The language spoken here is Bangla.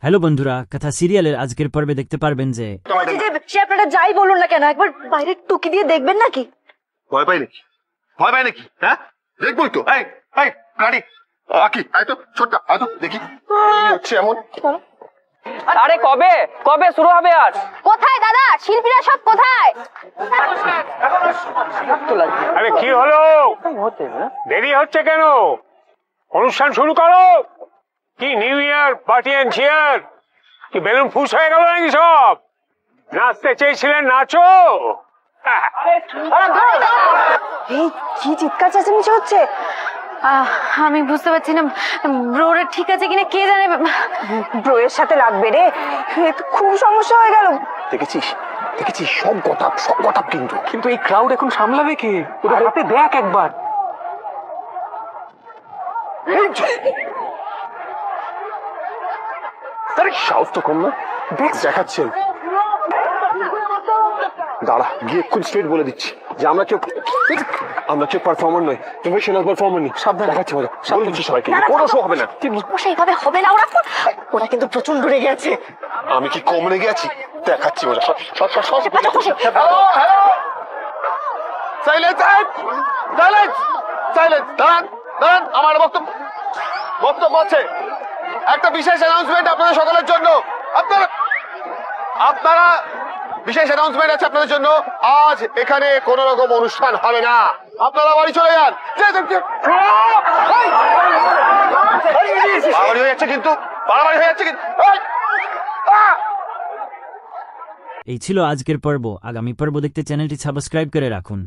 হ্যালো বন্ধুরা, কথা সিরিয়ালের আজকের পর্বে দেখতে পারবেন যে সে আপনারা যাই বলুন না কেন একবার বাইরে টুকি দিয়ে দেখবেন নাকি? ভয় পাই নাকি? ভয় পাই নাকি? হ্যাঁ, দেখবই তো। এই এই রানী আকি আয় তো, ছোটটা আয় তো দেখি হচ্ছে এমন। আরে কবে কবে শুরু হবে? আর কোথায় দাদা, শিল্পীরা সব কোথায়? আরে কি হলো, দেরি হচ্ছে কেন? অনুষ্ঠান শুরু করো। কি new year party and cheer? কি বেলুন ফুস হয়ে গেল নাকি সব? নাচতে চেয়েছিলেন, নাচো। এই কি চিৎকার চেঁচামেচি হচ্ছে? আমি বুঝতে পারছি না ব্রোরে ঠিক আছে কিনা, কে জানে। ব্রোয়ের সাথে লাগবে রে, এ তো খুব সমস্যা হয়ে গেল। দেখেছিস দেখেছিস, সব গটাপ কিন্তু। কিন্তু এই ক্রাউড এখন সামলাবে কে? ওদের হাতে দেখ একবার। আরে সাহস তো কম না, দেখাচ্ছেন। দাঁড়া, গিয়ে খুব স্ট্রেট বলে দিচ্ছি যে আমরা কেউ পারফর্মার নই, প্রফেশনাল পারফর্মার নি। সাবধান, দেখাচ্ছি মজা। বলে দিচ্ছি সবাইকে কোনো শো হবে না। সেইভাবে হবে না, ওরা কিন্তু প্রচন্ড রেগে আছে। আমি কি কম রেগে আছি? দেখাচ্ছি মজা। দাঁড়ান, আমার বক্তব্য আছে। একটা বিশেষ অ্যানাউন্সমেন্ট আপনাদের সকলের জন্য। আপনারা বিশেষ অ্যানাউন্সমেন্ট আছে আপনাদের জন্য। আজ এখানে কোন রকম অনুষ্ঠান হবে না, আপনারা বাড়ি চলে যান। বাড়াবাড়ি হয়ে যাচ্ছে কিন্তু, বাড়াবাড়ি হয়ে যাচ্ছে কিন্তু। এই ছিল আজকের পর্ব। আগামী পর্ব দেখতে চ্যানেলটি সাবস্ক্রাইব করে রাখুন।